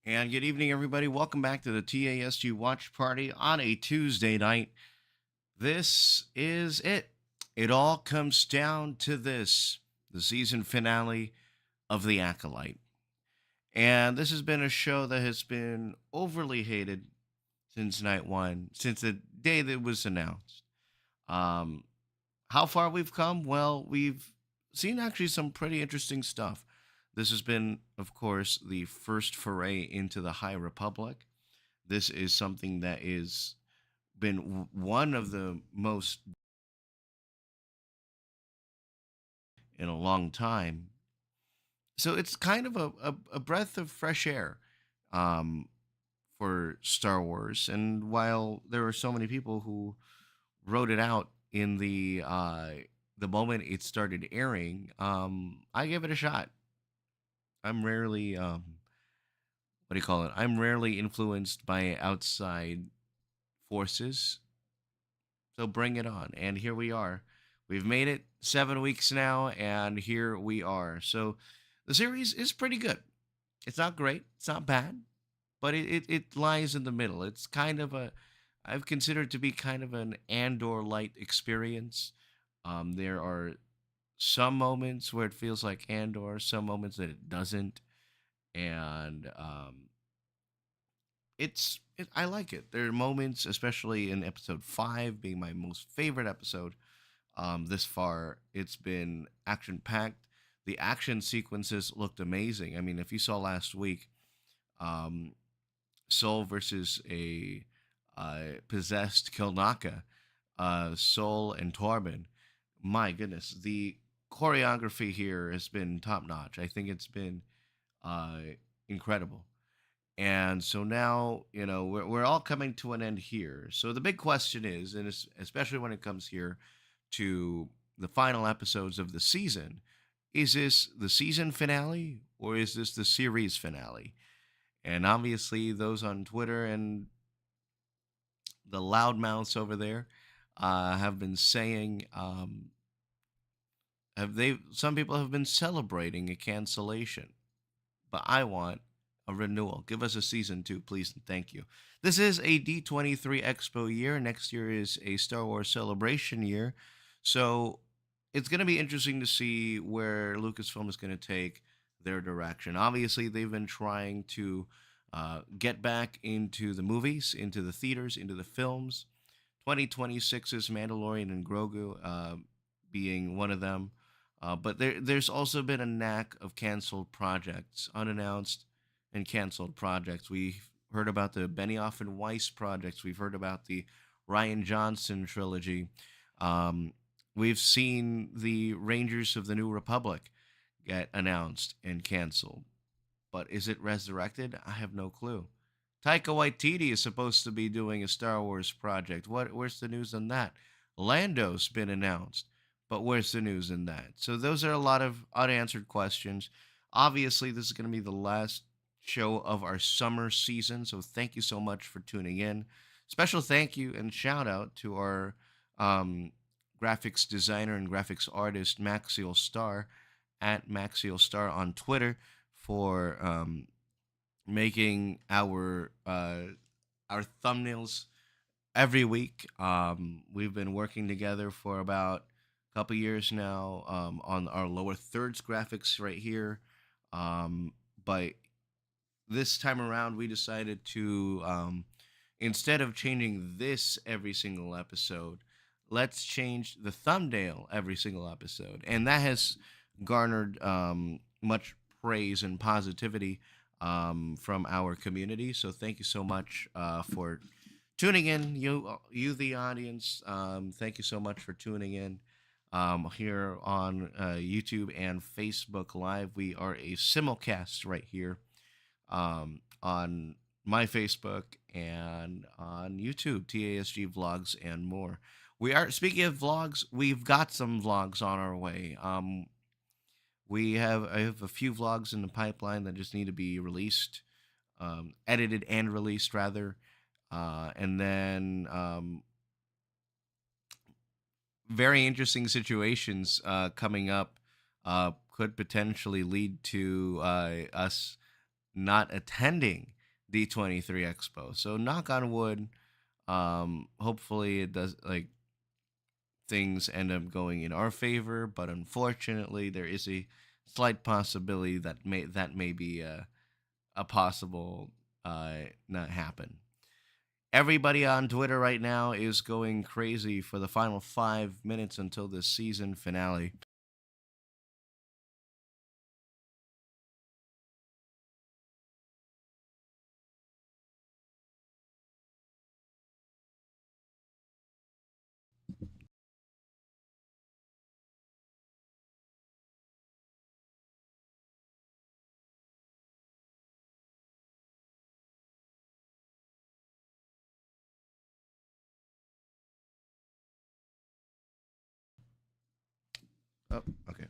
And good evening, everybody. Welcome back to the TASG Watch Party on a Tuesday night. This is it. It all comes down to this the season finale of The Acolyte. And this has been a show that has been overly hated since night one, since the day that it was announced. Um, how far we've come? Well, we've seen actually some pretty interesting stuff. This has been, of course, the first foray into the High Republic. This is something that is been one of the most in a long time. So it's kind of a breath of fresh air um, for Star Wars. And while there were so many people who wrote it out in the moment it started airing, I gave it a shot. I'm rarely what do you call it? I'm rarely influenced by outside forces. So bring it on. And here we are. We've made it 7 weeks now, and here we are. So the series is pretty good. It's not great. It's not bad, but it lies in the middle. It's kind of I've considered to be kind of an Andor light experience. There are some moments where it feels like Andor, some moments that it doesn't, and I like it. There are moments, especially in episode 5, being my most favorite episode this far. It's been action packed. The action sequences looked amazing. I mean, if you saw last week, um, Soul versus a possessed Kilnaka, Soul and Torben. My goodness, the choreography here has been top notch. I think it's been uh, incredible. And so now, we're all coming to an end here. So the big question is, and especially when it comes here to the final episodes of the season, is this the season finale or is this the series finale? And obviously, those on Twitter and the loudmouths over there have been saying, some people have been celebrating a cancellation, but I want a renewal. Give us a season two, please, and thank you. This is a D23 Expo year. Next year is a Star Wars Celebration year. So it's going to be interesting to see where Lucasfilm is going to take their direction. Obviously, they've been trying to get back into the movies, into the theaters, into the films. 2026's Mandalorian and Grogu being one of them. But there's also been a knack of canceled projects, unannounced and canceled projects. We've heard about the Benioff and Weiss projects. We've heard about the Ryan Johnson trilogy. Um, we've seen the Rangers of the New Republic get announced and canceled. But is it resurrected? I have no clue. Taika Waititi is supposed to be doing a Star Wars project. Where's the news on that? Lando's been announced, but where's the news in that? So those are a lot of unanswered questions. Obviously, this is going to be the last show of our summer season. So thank you so much for tuning in. Special thank you and shout out to our um, graphics designer and graphics artist Maxiel Star at Maxiel Star on Twitter for making our thumbnails every week. We've been working together for about a couple years now on our lower thirds graphics right here. But this time around, we decided to instead of changing this every single episode, let's change the thumbnail every single episode, and that has garnered much praise and positivity from our community. So thank you so much for tuning in, you the audience. Thank you so much for tuning in here on YouTube and Facebook Live. We are a simulcast right here on my Facebook and on YouTube, TASG Vlogs and more. We are speaking of vlogs. We've got some vlogs on our way. I have a few vlogs in the pipeline that just need to be released, edited and released rather, and then very interesting situations coming up could potentially lead to us not attending D23 Expo. So knock on wood. Hopefully it does like things end up going in our favor, but unfortunately there is a slight possibility that may be a possible not happen. Everybody on Twitter right now is going crazy for the final 5 minutes until the season finale. Oh, okay.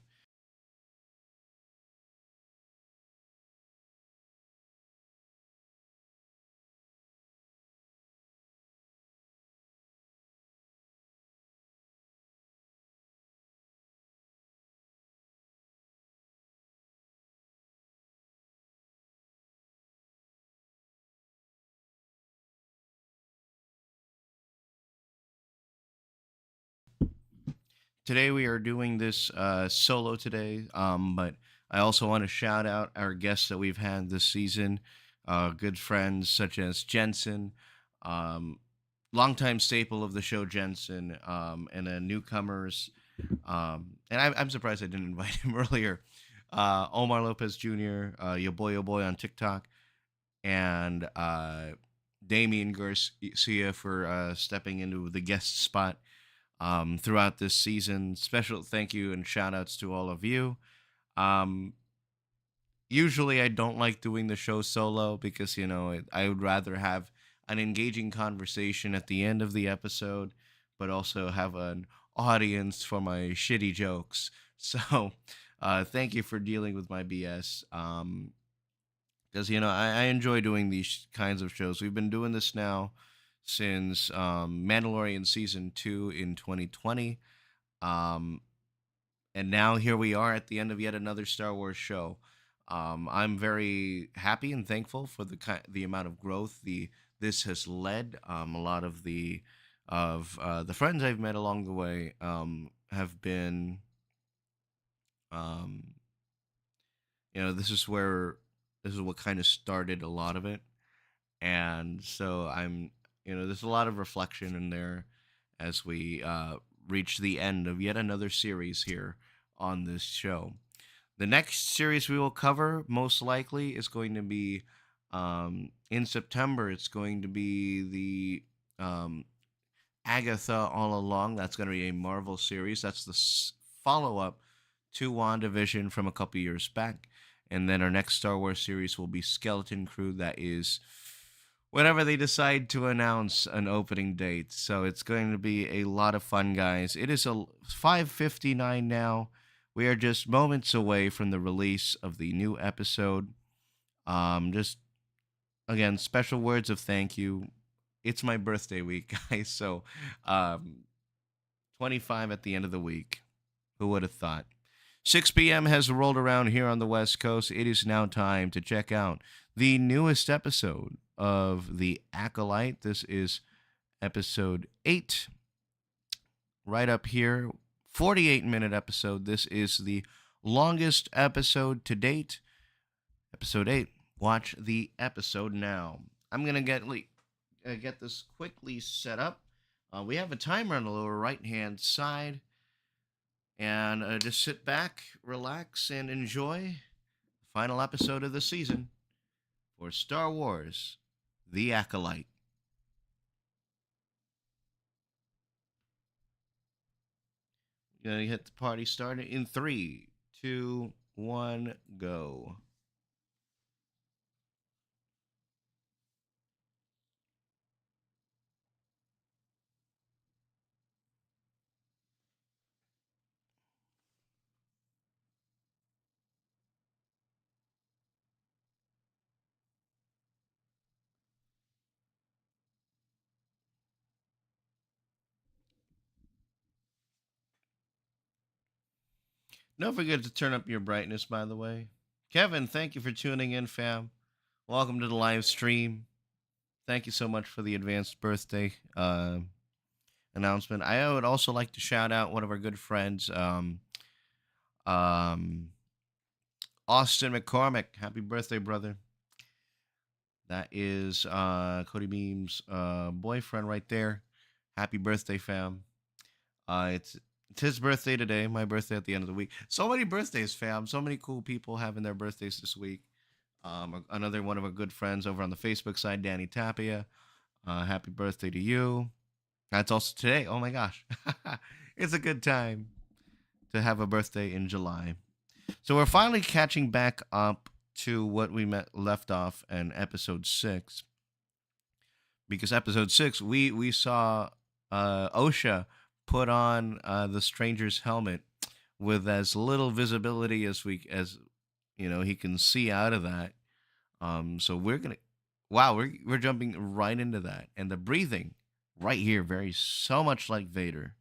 Today we are doing this solo today, but I also want to shout out our guests that we've had this season, good friends such as Jensen, um, longtime staple of the show, Jensen, and newcomers. And I'm surprised I didn't invite him earlier. Omar Lopez Jr., your boy on TikTok, and Damien Garcia for stepping into the guest spot throughout this season. Special thank you and shout outs to all of you. Um, Usually, I don't like doing the show solo because, I would rather have an engaging conversation at the end of the episode, but also have an audience for my shitty jokes. So, thank you for dealing with my BS. Because, I enjoy doing these kinds of shows. We've been doing this now since Mandalorian season 2 in 2020. Um, and now here we are at the end of yet another Star Wars show. I'm very happy and thankful for the amount of growth the this has led. A lot of the friends I've met along the way have been, um, this is where this is what kind of started a lot of it, and so there's a lot of reflection in there as we reach the end of yet another series here on this show. The next series we will cover most likely is going to be in September. It's going to be the Agatha All Along. That's going to be a Marvel series. That's the follow up to WandaVision from a couple years back. And then our next Star Wars series will be Skeleton Crew. That is whenever they decide to announce an opening date. So it's going to be a lot of fun, guys. It is a 5:59 now. We are just moments away from the release of the new episode. Just again, special words of thank you. It's my birthday week, guys. So, 25 at the end of the week. Who would have thought? 6 p.m. has rolled around here on the West Coast. It is now time to check out the newest episode of The Acolyte. This is episode 8, right up here. 48-minute episode. This is the longest episode to date. Episode 8. Watch the episode now. I'm going to get this quickly set up. We have a timer on the lower right hand side. And just sit back, relax, and enjoy the final episode of the season for Star Wars The Acolyte. Gonna hit the party started in 3, 2, 1, go. Don't forget to turn up your brightness, by the way. Kevin, thank you for tuning in, fam. Welcome to the live stream. Thank you so much for the advanced birthday announcement. I would also like to shout out one of our good friends, um, Austin McCormick. Happy birthday, brother. That is Cody Beam's boyfriend right there. Happy birthday, fam. It's his birthday today. My birthday at the end of the week. So many birthdays, fam. So many cool people having their birthdays this week. Another one of our good friends over on the Facebook side, Danny Tapia. Happy birthday to you. That's also today. Oh my gosh. It's a good time to have a birthday in July. So we're finally catching back up to what we left off in episode 6. Because episode 6, we saw Osha put on the stranger's helmet with as little visibility as he can see out of that. So we're gonna, wow, we're jumping right into that, and the breathing right here, very so much like Vader.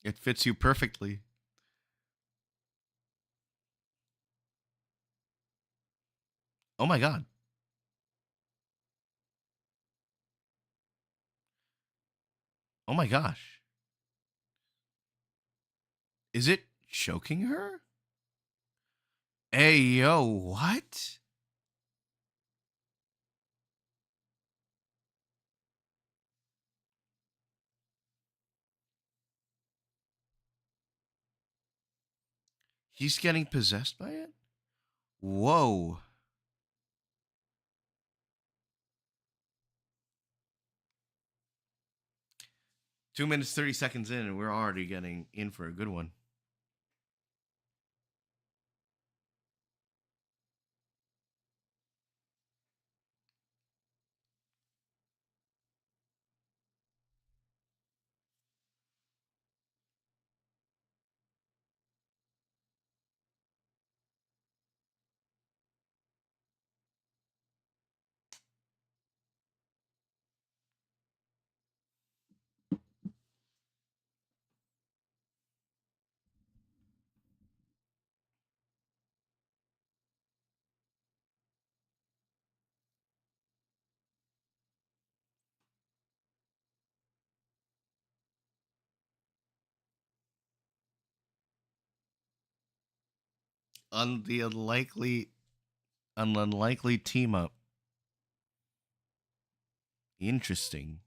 It fits you perfectly. Oh my god. Oh my gosh. Is it choking her? Hey yo, what? He's getting possessed by it? Whoa. 2 minutes 30 seconds in, and we're already getting in for a good one. On the unlikely team up. Interesting.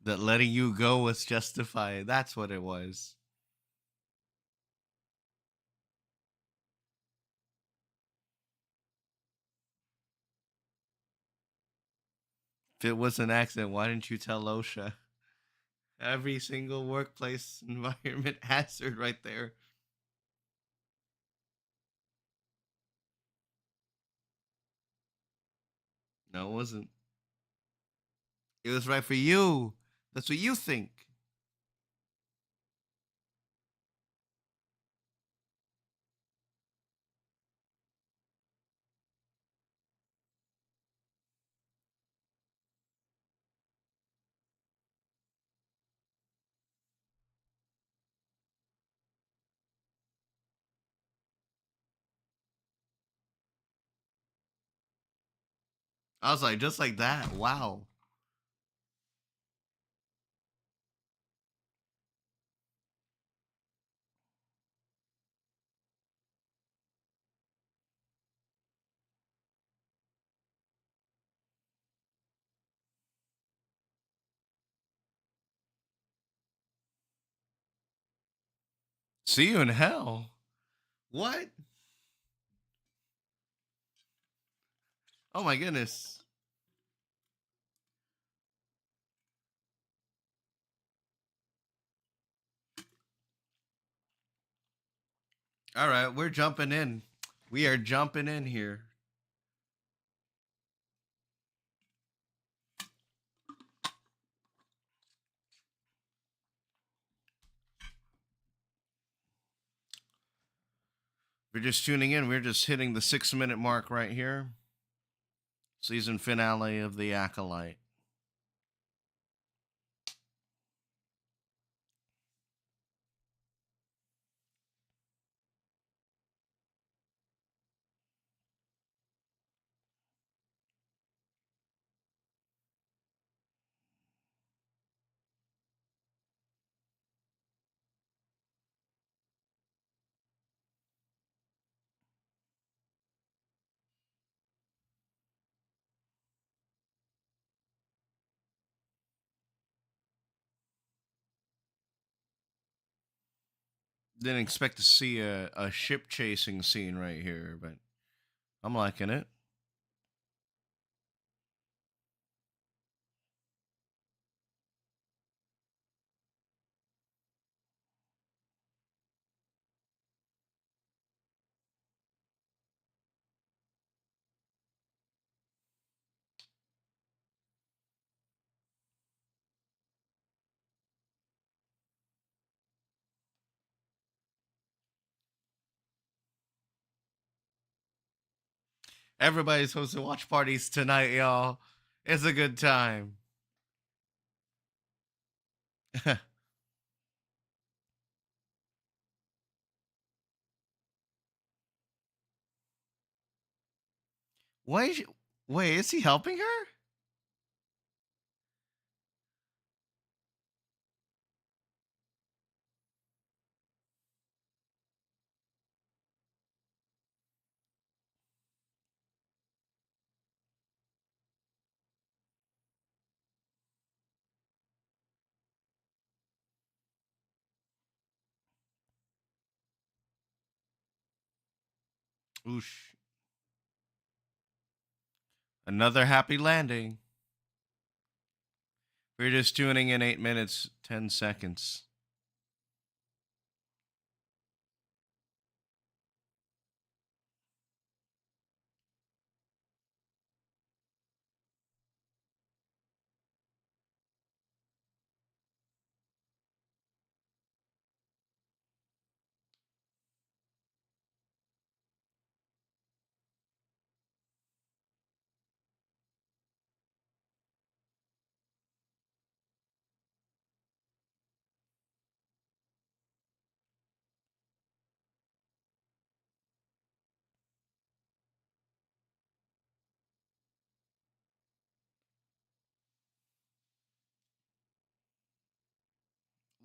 That letting you go was justified. That's what it was. If it was an accident, why didn't you tell OSHA? Every single workplace environment hazard right there. No, it wasn't. It was right for you. That's what you think. I was like, just like that. Wow. See you in hell. What? Oh my goodness. All right, we're jumping in. We are jumping in here. If you're just tuning in, we're just hitting the 6 minute mark right here. Season finale of The Acolyte. Didn't expect to see a ship chasing scene right here, but I'm liking it. Everybody's supposed to watch parties tonight, y'all. It's a good time. wait, wait, is he helping her? Oosh. Another happy landing. We're just tuning in 8 minutes, 10 seconds.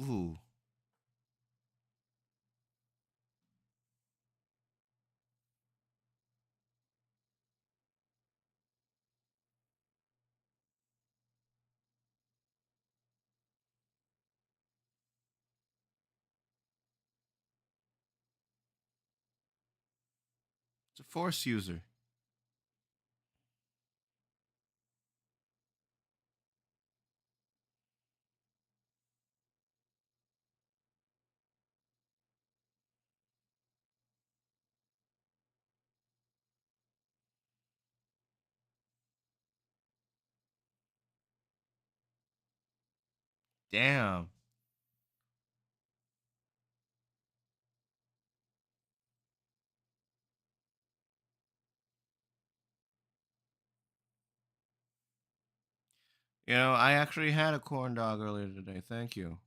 Ooh. It's a force user. Damn. You know, I actually had a corn dog earlier today. Thank you.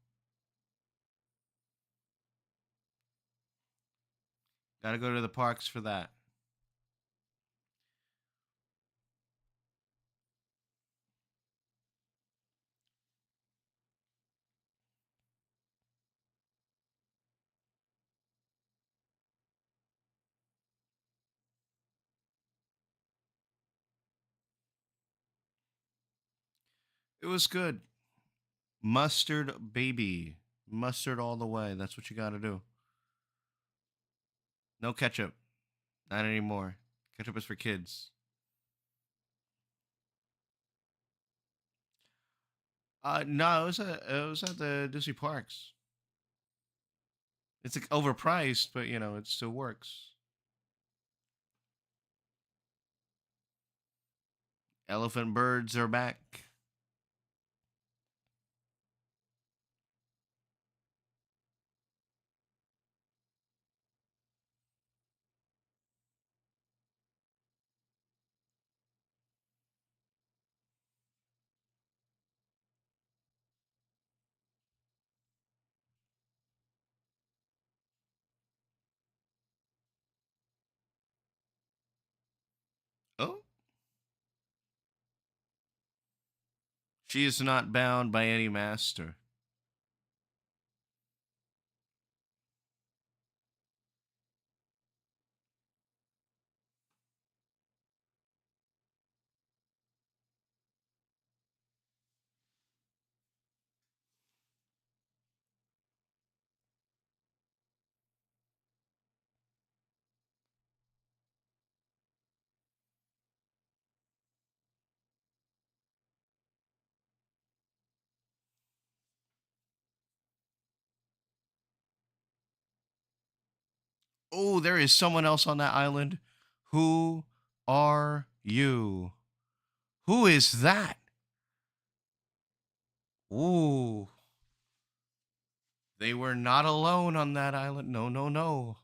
Gotta go to the parks for that. It was good. Mustard baby. Mustard all the way. That's what you gotta do. No ketchup. Not anymore. Ketchup is for kids. No, it was at the Disney parks. It's like overpriced, but it still works. Elephant birds are back. Oh, she is not bound by any master. Oh, there is someone else on that island. Who are you? Who is that? Ooh, they were not alone on that island. No, no, no.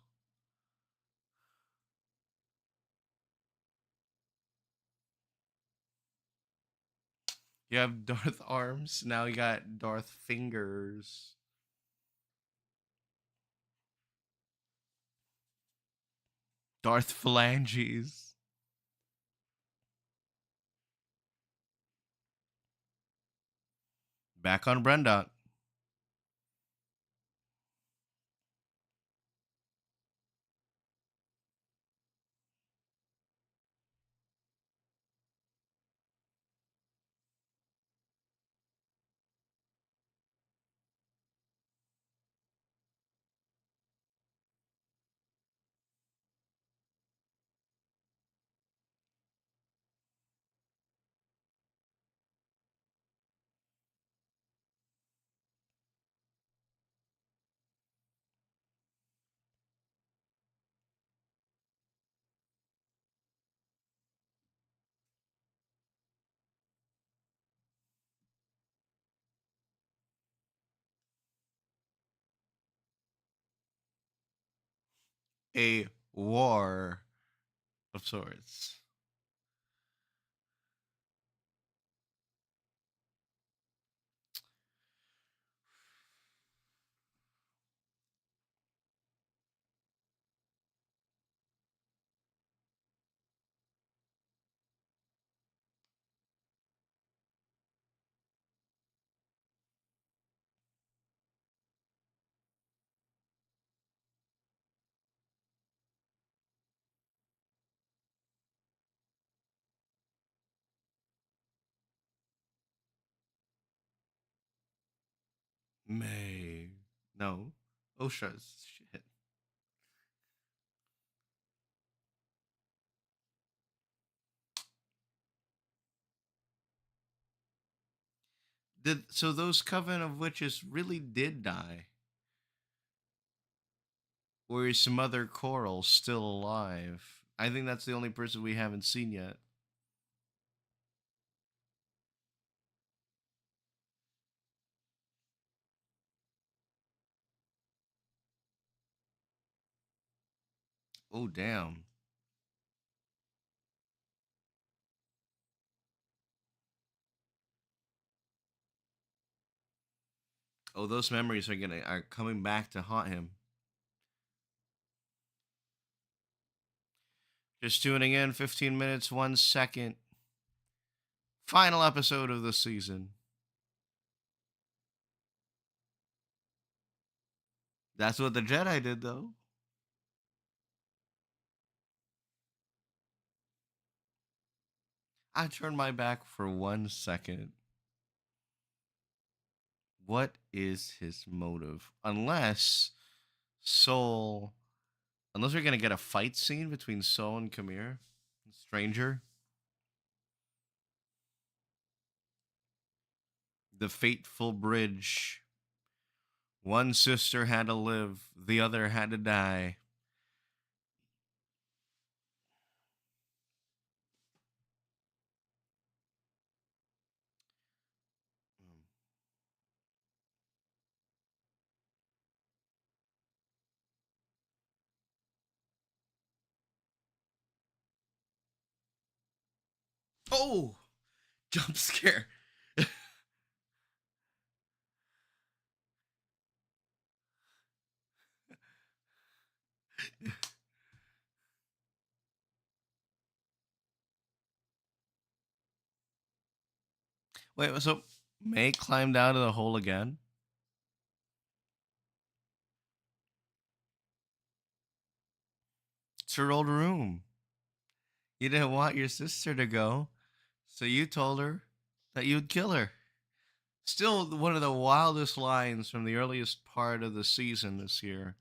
You have Darth Arms. Now you got Darth Fingers. Darth Phalanges. Back on Brenda. A war of sorts. May. No. Osha's shit. So those coven of witches really did die? Or is some other coral still alive? I think that's the only person we haven't seen yet. Oh, damn. Oh, those memories are coming back to haunt him. Just tuning in, 15 minutes, 1 second. Final episode of the season. That's what the Jedi did, though. I turned my back for 1 second. What is his motive? Soul, unless we're gonna get a fight scene between Soul and Kamir, Stranger. The fateful bridge. One sister had to live, the other had to die. Oh, jump scare. Wait, so May climbed out of the hole again? It's her old room. You didn't want your sister to go, so you told her that you'd kill her. Still one of the wildest lines from the earliest part of the season this year.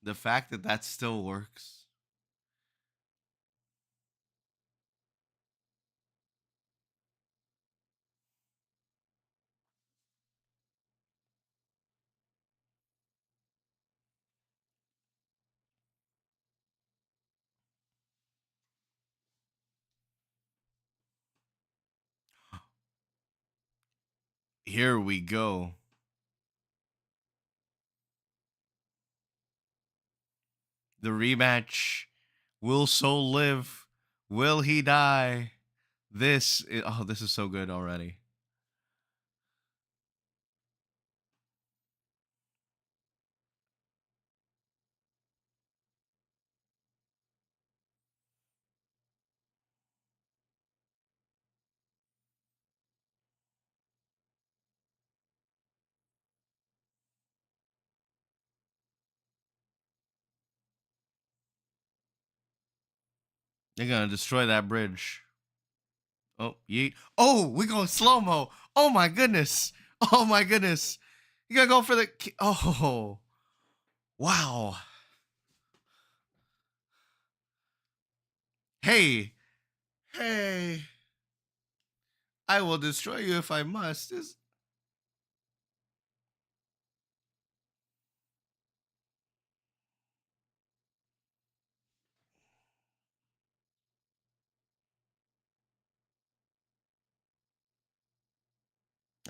The fact that that still works. Here we go. The rematch. Will Soul live? Will he die? This is so good already. They're gonna destroy that bridge. Oh, yeet. Oh, we going slow mo. Oh my goodness. Oh my goodness. You gotta go for the. Oh, wow. Hey, hey. I will destroy you if I must.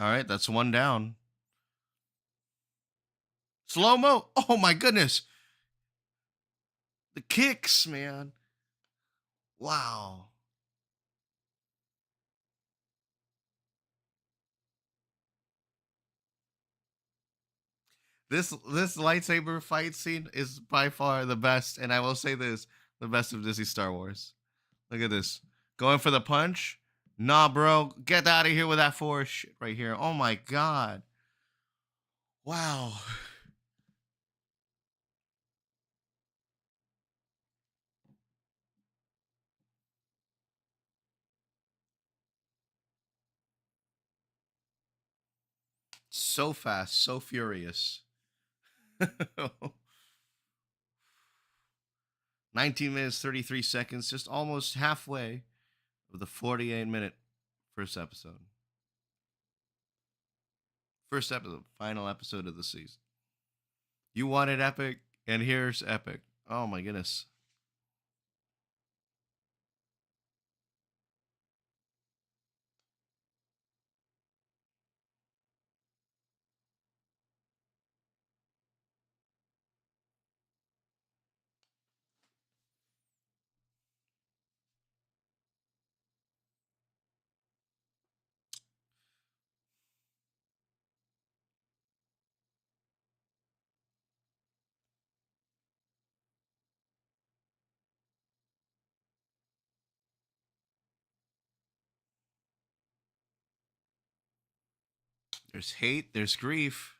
All right, that's one down. Slow mo. Oh my goodness. The kicks, man. Wow. This lightsaber fight scene is by far the best, and I will say this: the best of Disney Star Wars. Look at this, going for the punch. Nah, bro, get out of here with that force shit right here. Oh my god, wow, so fast, so furious. 19 minutes 33 seconds, just almost halfway of the 48-minute first episode. First episode, final episode of the season. You wanted epic, and here's epic. Oh my goodness. There's hate, there's grief.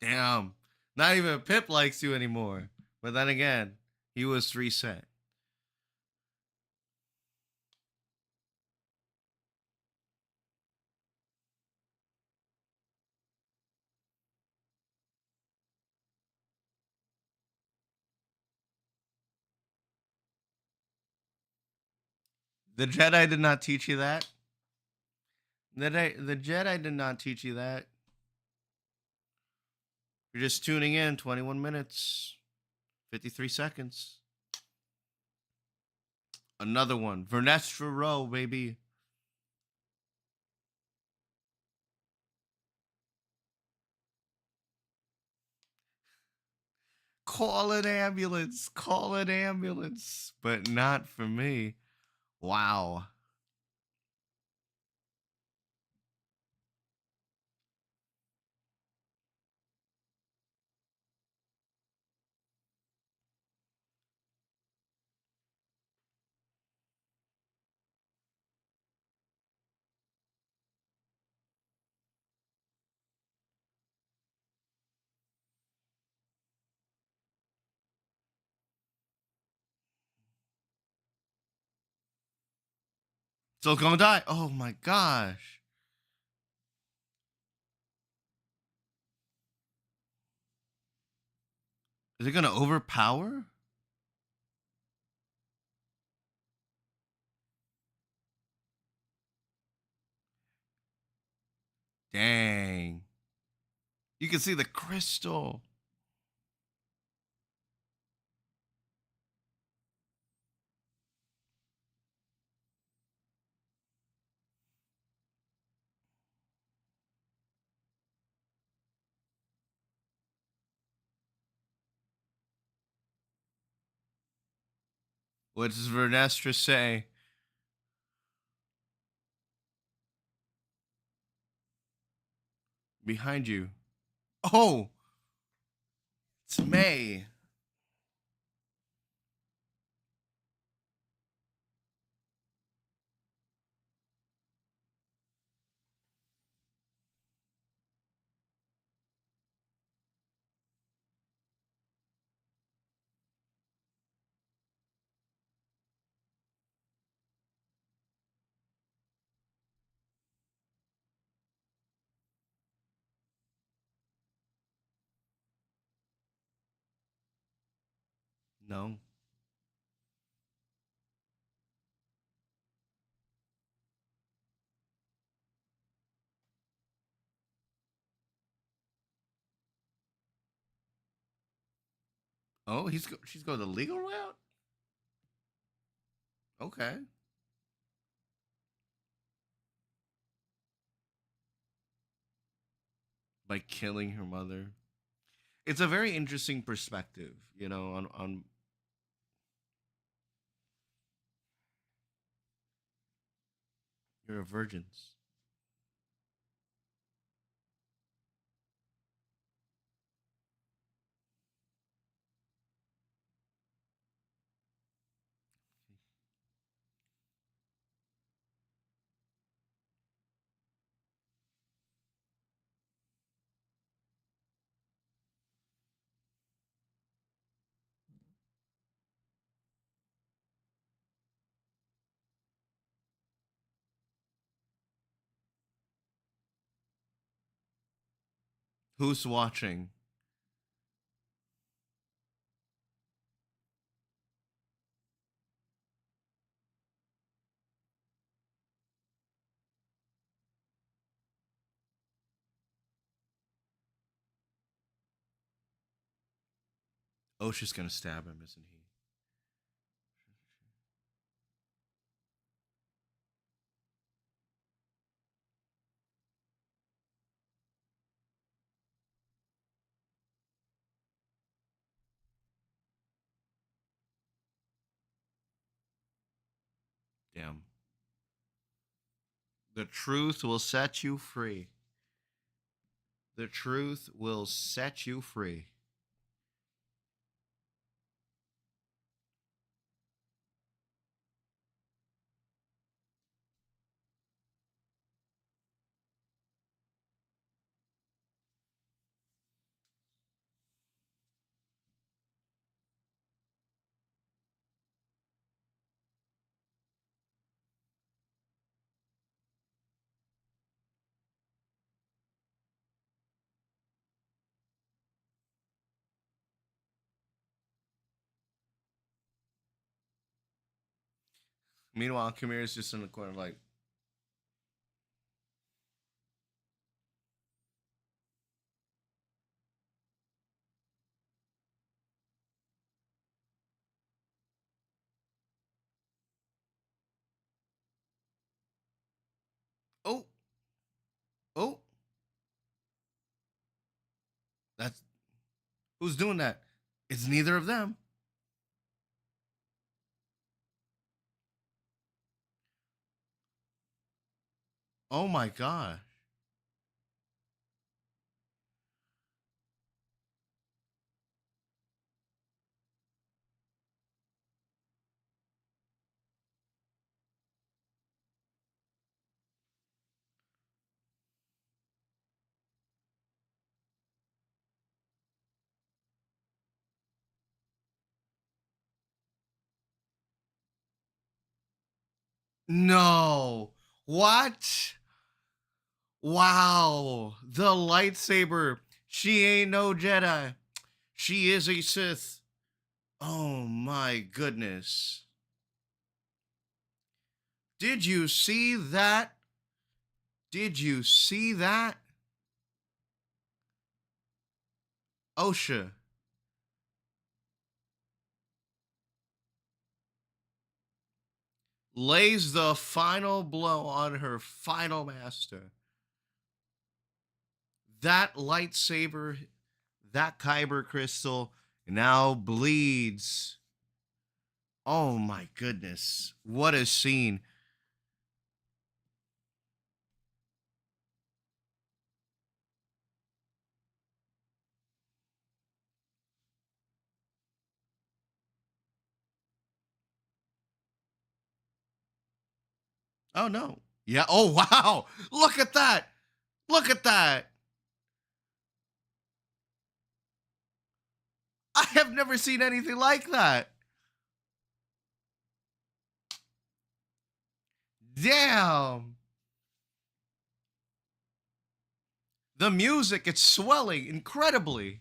Damn. Not even Pip likes you anymore. But then again, he was reset. The Jedi did not teach you that. The Jedi did not teach you that. You're just tuning in 21 minutes, 53 seconds. Another one. Vernestra Row, baby. Call an ambulance. Call an ambulance. But not for me. Wow. Still gonna die. Oh my gosh. Is it gonna overpower? Dang. You can see the crystal. What does Vernestra say? Behind you. Oh, it's May. No. Oh, she's going the legal route? Okay. By killing her mother. It's a very interesting perspective, on your virgins. Who's watching? Oh, she's gonna stab him, isn't he? Damn. The truth will set you free. The truth will set you free. Meanwhile, Kamir's just in the corner, like, oh, oh, that's who's doing that? It's neither of them. Oh my god. No. What? Wow. The lightsaber. She ain't no Jedi. She is a Sith. Oh my goodness. Did you see that? Did you see that? Osha lays the final blow on her final master. That lightsaber, that kyber crystal now bleeds. Oh my goodness. What a scene. Oh no. Yeah. Oh wow. Look at that. Look at that. I have never seen anything like that. Damn. The music, it's swelling incredibly.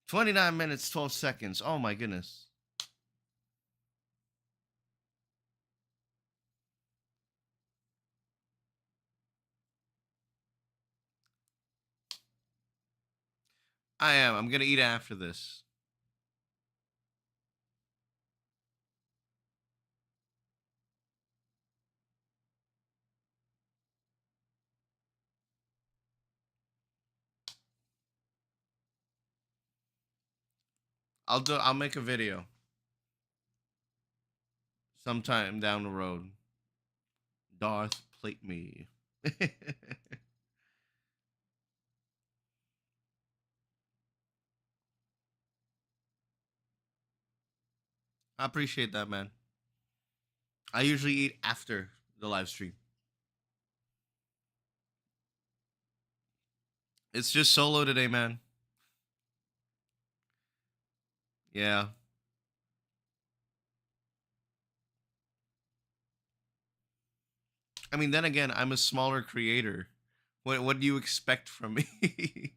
29 minutes, 12 seconds. Oh my goodness. I am. I'm going to eat after this. I'll make a video sometime down the road. Darth plate me. I appreciate that, man. I usually eat after the live stream. It's just solo today, man. Yeah. I mean, then again, I'm a smaller creator. What do you expect from me?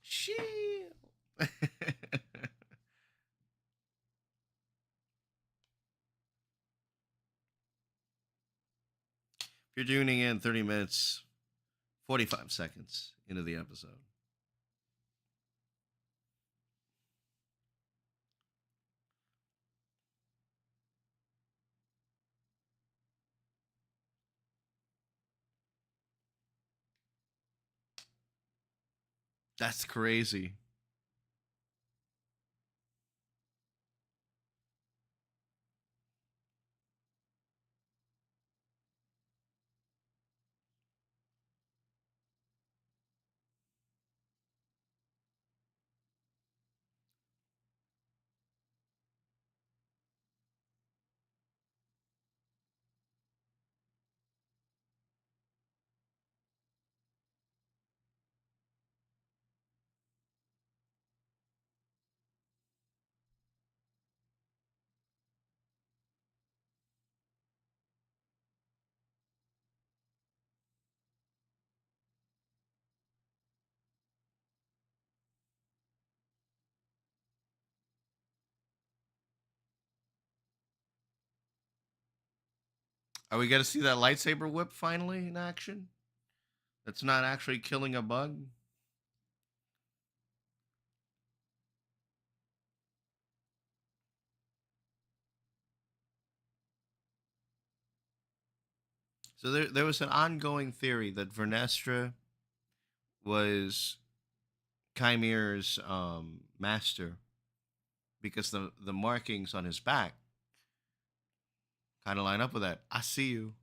Shit. If you're tuning in 30 minutes, 45 seconds into the episode. That's crazy. Are we gonna see that lightsaber whip finally in action? That's not actually killing a bug. So there was an ongoing theory that Vernestra was Chimere's master because the markings on his back kind of line up with that. I see you.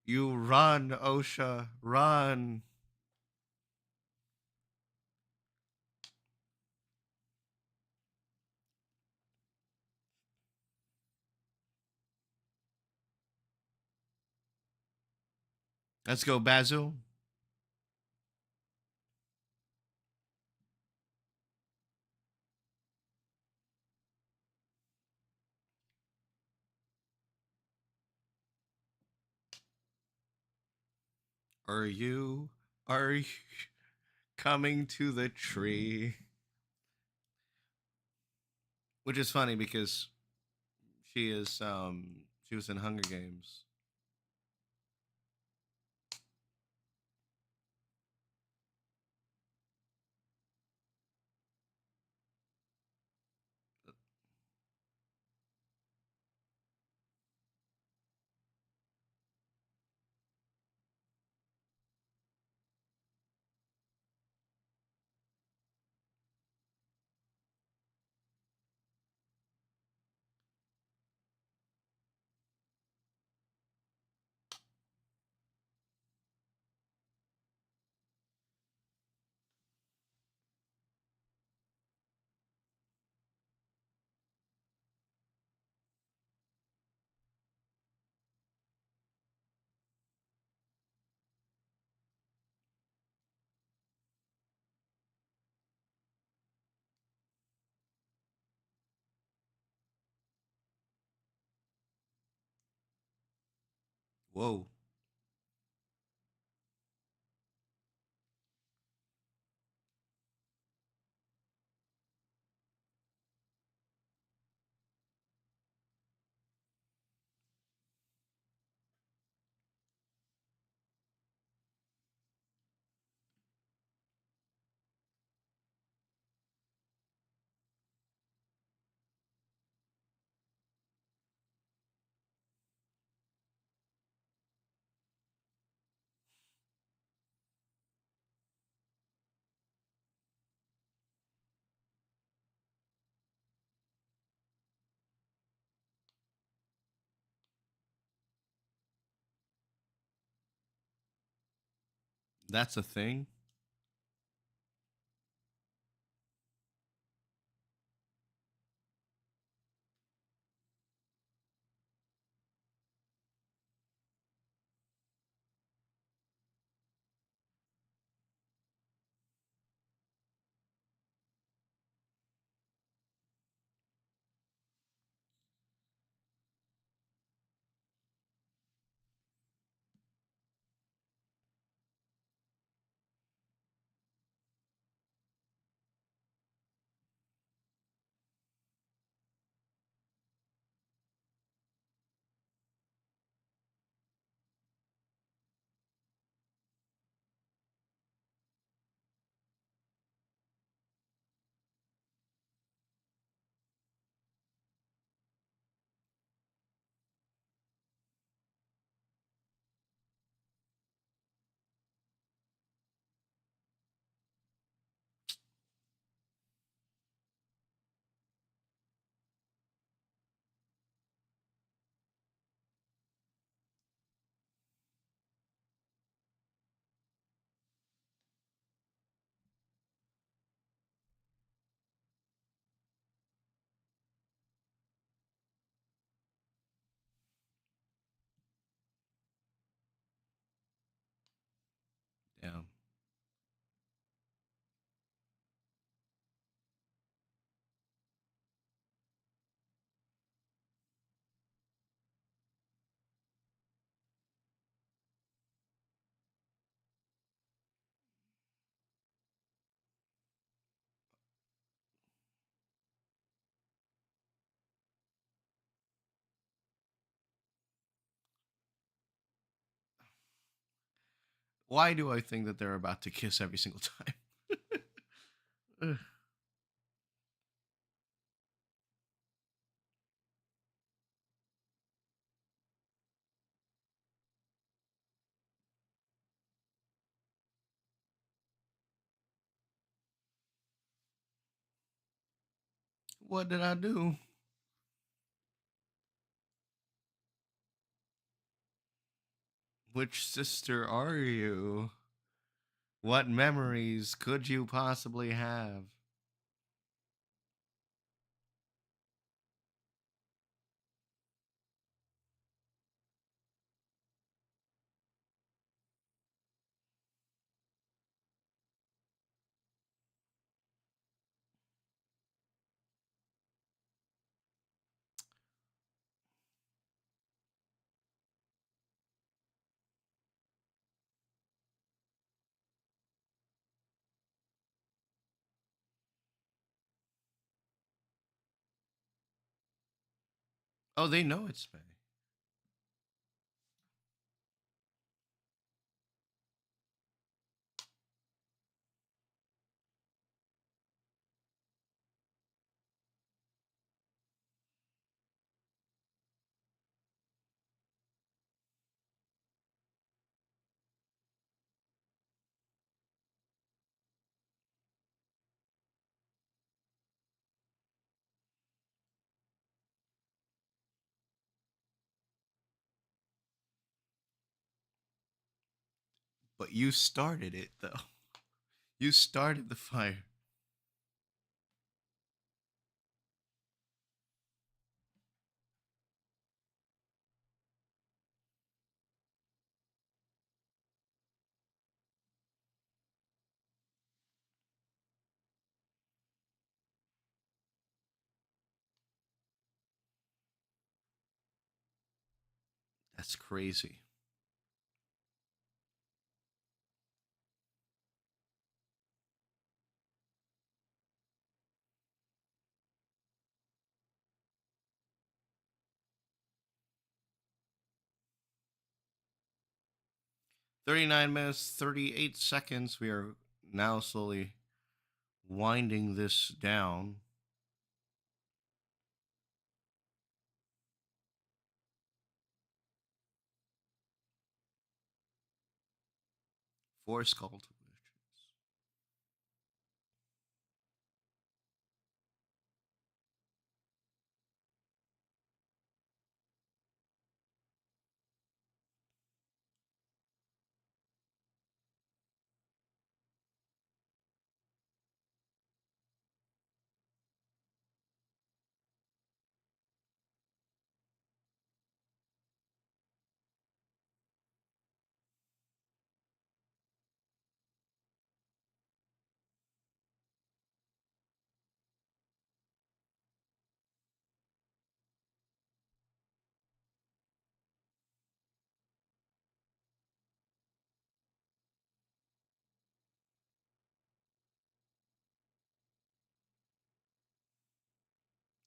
You run, Osha, run. Let's go, Basil. Are you coming to the tree? Which is funny because she was in Hunger Games. Whoa. That's a thing. Yeah. Why do I think that they're about to kiss every single time? Ugh. What did I do? Which sister are you? What memories could you possibly have? Oh, they know it's May. But you started it, though. You started the fire. That's crazy. 39 minutes, 38 seconds. We are now slowly winding this down. Force called.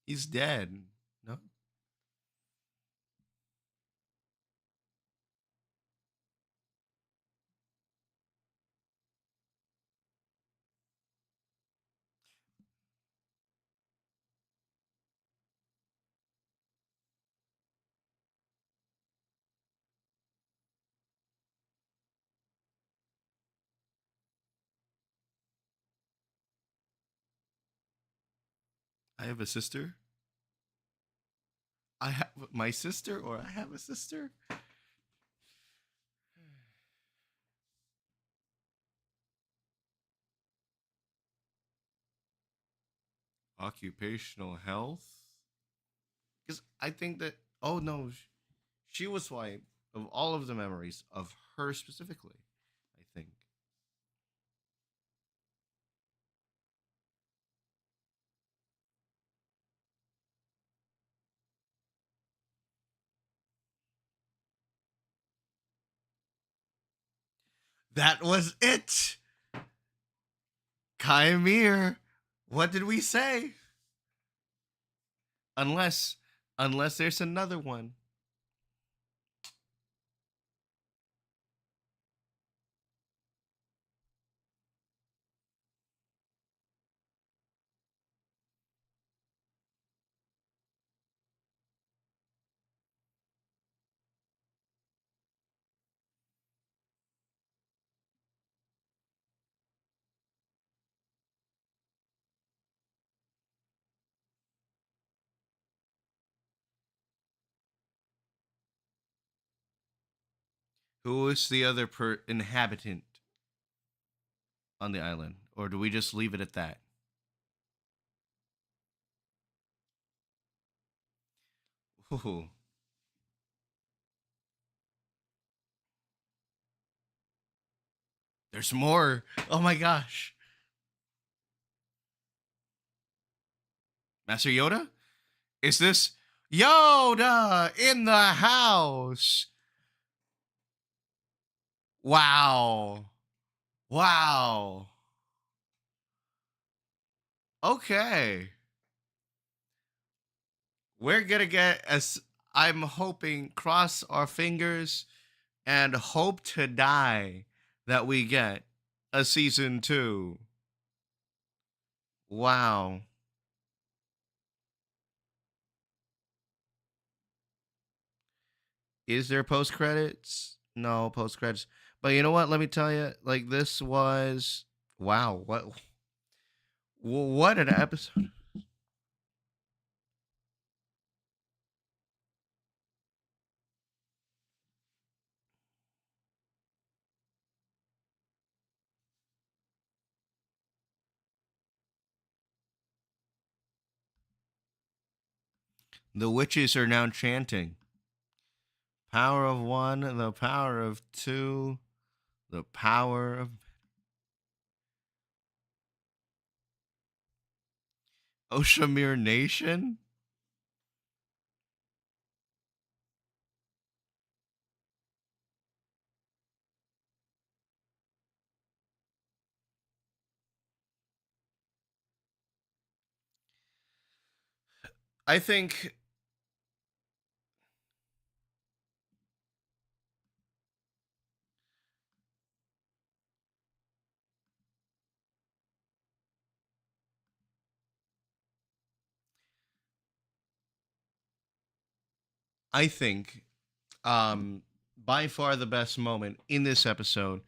He's dead. No? I have a sister. I have my sister, or I have a sister. Occupational health. Because I think that, oh no, she was why of all of the memories of her specifically. I think that was it. Kymir. What did we say? Unless, unless there's another one. Who is the other inhabitant on the island, or do we just leave it at that? Ooh, there's more. Oh my gosh, Master Yoda, is this Yoda in the house? Wow, wow. Okay, we're gonna get as I'm hoping. Cross our fingers and hope to die that we get a season two. Wow. Is there post credits? No post credits. But you know what? Let me tell you, like this was wow. What an episode. The witches are now chanting. Power of one, the power of two, the power of Oshamir Nation. I think I think by far the best moment in this episode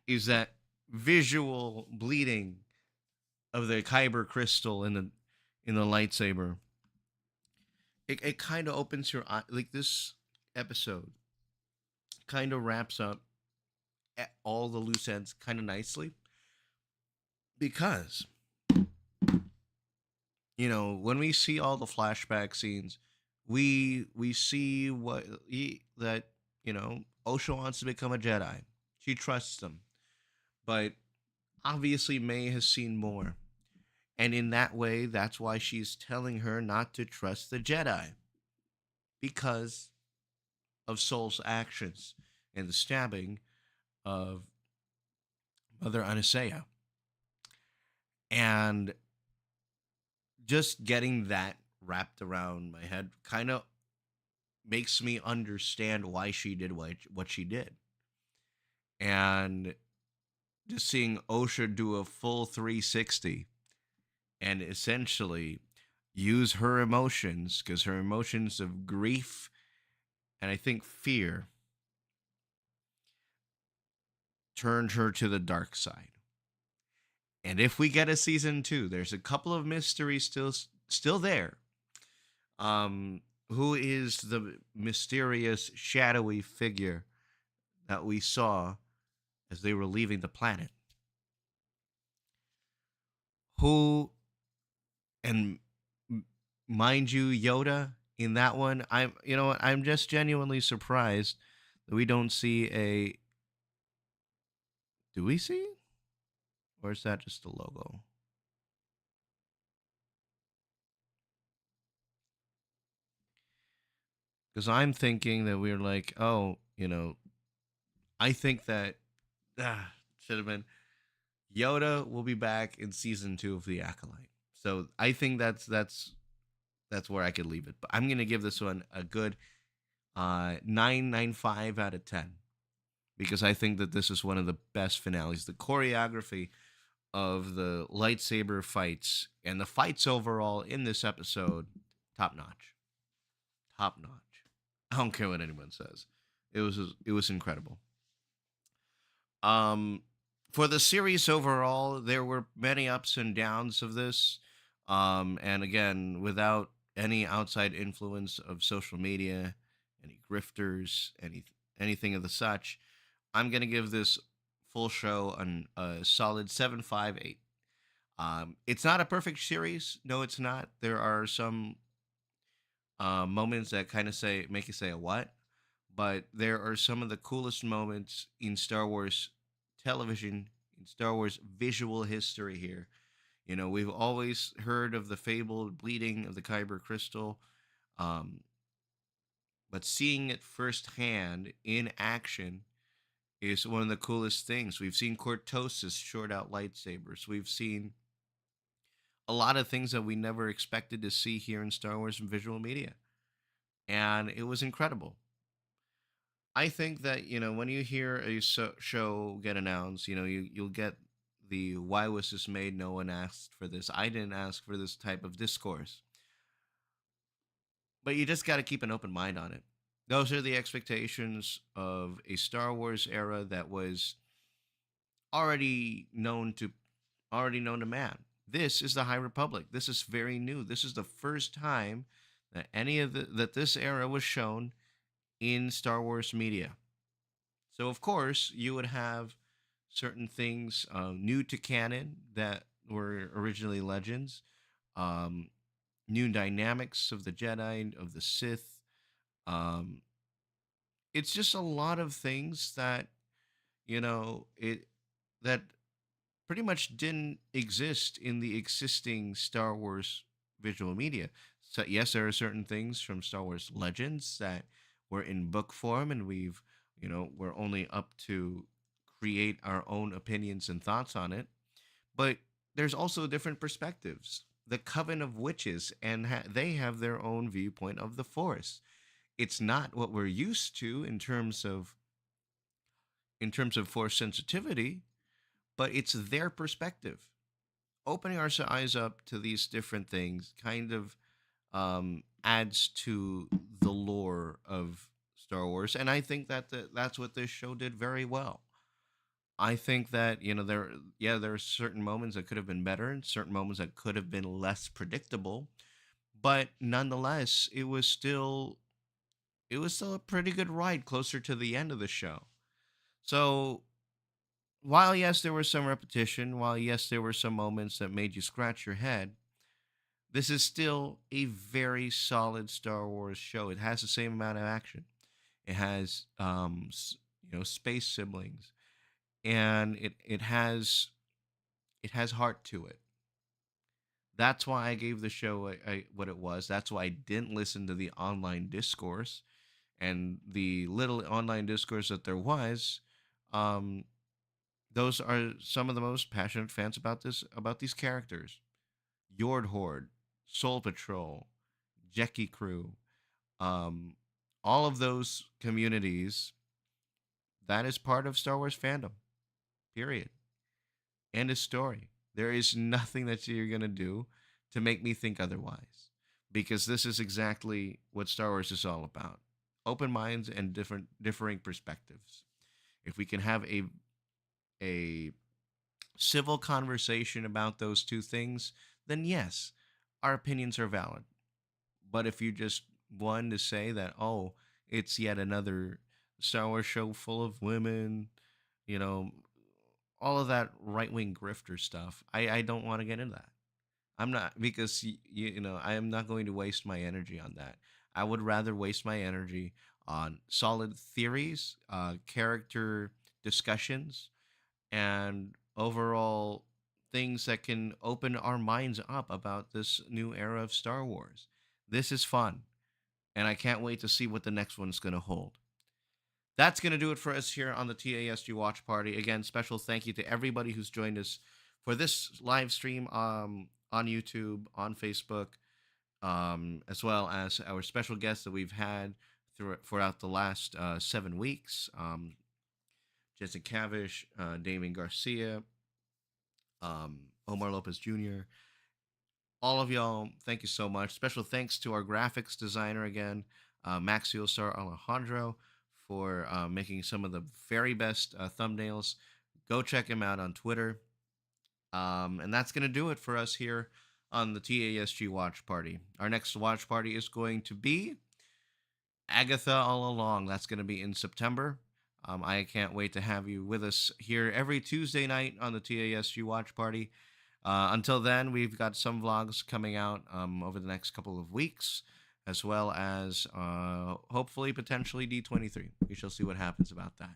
is that visual bleeding of the kyber crystal in the lightsaber. It kind of opens your eye. Like this episode kind of wraps up all the loose ends kind of nicely because when we see all the flashback scenes, we see that Osha wants to become a Jedi. She trusts him, but obviously May has seen more. And in that way, that's why she's telling her not to trust the Jedi because of Soul's actions and the stabbing of Mother Anastasia. And just getting that wrapped around my head kind of makes me understand why she did what she did. And just seeing Osha do a full 360 and essentially use her emotions, because her emotions of grief and I think fear turned her to the dark side. And if we get a season 2, there's a couple of mysteries still there. Who is the mysterious shadowy figure that we saw as they were leaving the planet? Who and mind you, Yoda in that one, I'm just genuinely surprised that we don't see a. Do we see? Or is that just a logo? Because I'm thinking that we're like, oh, I think that should have been Yoda will be back in season 2 of the Acolyte. So I think that's where I could leave it. But I'm gonna give this one a good 9.95 out of 10 because I think that this is one of the best finales. The choreography of the lightsaber fights and the fights overall in this episode, top notch, top notch. I don't care what anyone says. It was incredible. Um, for the series overall, there were many ups and downs of this. And again, without any outside influence of social media, any grifters, anything of the such, I'm gonna give this full show a solid 7.58. It's not a perfect series. No, it's not. There are some moments that kind of say make you say a what, but there are some of the coolest moments in Star Wars television, in Star Wars visual history here. You know, we've always heard of the fabled bleeding of the Kyber crystal, um, but seeing it firsthand in action is one of the coolest things. We've seen Cortosis short out lightsabers. We've seen a lot of things that we never expected to see here in Star Wars and visual media. And it was incredible. I think that, when you hear a show get announced, you'll get the why was this made? No one asked for this. I didn't ask for this type of discourse. But you just got to keep an open mind on it. Those are the expectations of a Star Wars era that was already known to already known to man. This is the High Republic. This is very new. This is the first time that that this era was shown in Star Wars media. So of course you would have certain things new to canon that were originally legends, um, new dynamics of the Jedi, of the Sith. Um, it's just a lot of things that it that pretty much didn't exist in the existing Star Wars visual media. So yes, there are certain things from Star Wars Legends that were in book form, and we're only up to create our own opinions and thoughts on it. But there's also different perspectives. The Coven of Witches, and they have their own viewpoint of the Force. It's not what we're used to in terms of Force sensitivity, but it's their perspective. Opening our eyes up to these different things kind of adds to the lore of Star Wars, and I think that that's what this show did very well. I think that there are certain moments that could have been better, and certain moments that could have been less predictable, but nonetheless, it was still a pretty good ride closer to the end of the show. So while yes, there was some repetition, while yes, there were some moments that made you scratch your head, this is still a very solid Star Wars show. It has the same amount of action. It has space siblings, and it has heart to it. That's why I gave the show what it was. That's why I didn't listen to the online discourse, and the little online discourse that there was. Um, those are some of the most passionate fans about these characters. Yord Horde, Soul Patrol, Jekki Crew, um, all of those communities. That is part of Star Wars fandom. Period. End of story. There is nothing that you're gonna do to make me think otherwise, because this is exactly what Star Wars is all about: open minds and differing perspectives. If we can have a civil conversation about those two things, then yes, our opinions are valid. But if you just want to say that, oh, it's yet another Star Wars show full of women, you know, all of that right wing grifter stuff, I don't want to get into that. I'm not, because I am not going to waste my energy on that. I would rather waste my energy on solid theories, character discussions, and overall things that can open our minds up about this new era of Star Wars. This is fun, and I can't wait to see what the next one's going to hold. That's going to do it for us here on the TASG Watch Party. Again, special thank you to everybody who's joined us for this live stream on YouTube, on Facebook, as well as our special guests that we've had throughout the last 7 weeks. Jesse Cavish, Damien Garcia, Omar Lopez Jr., all of y'all, thank you so much. Special thanks to our graphics designer again, Maxio Star Alejandro, for making some of the very best thumbnails. Go check him out on Twitter. And that's going to do it for us here on the TASG Watch Party. Our next watch party is going to be Agatha All Along. That's going to be in September. I can't wait to have you with us here every Tuesday night on the TASG Watch Party. Until then, we've got some vlogs coming out over the next couple of weeks, as well as hopefully, potentially D23. We shall see what happens about that.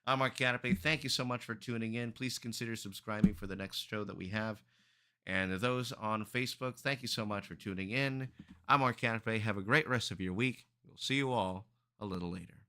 I'm Mark Canape. Thank you so much for tuning in. Please consider subscribing for the next show that we have. And those on Facebook, thank you so much for tuning in. I'm Mark Canape. Have a great rest of your week. We'll see you all a little later.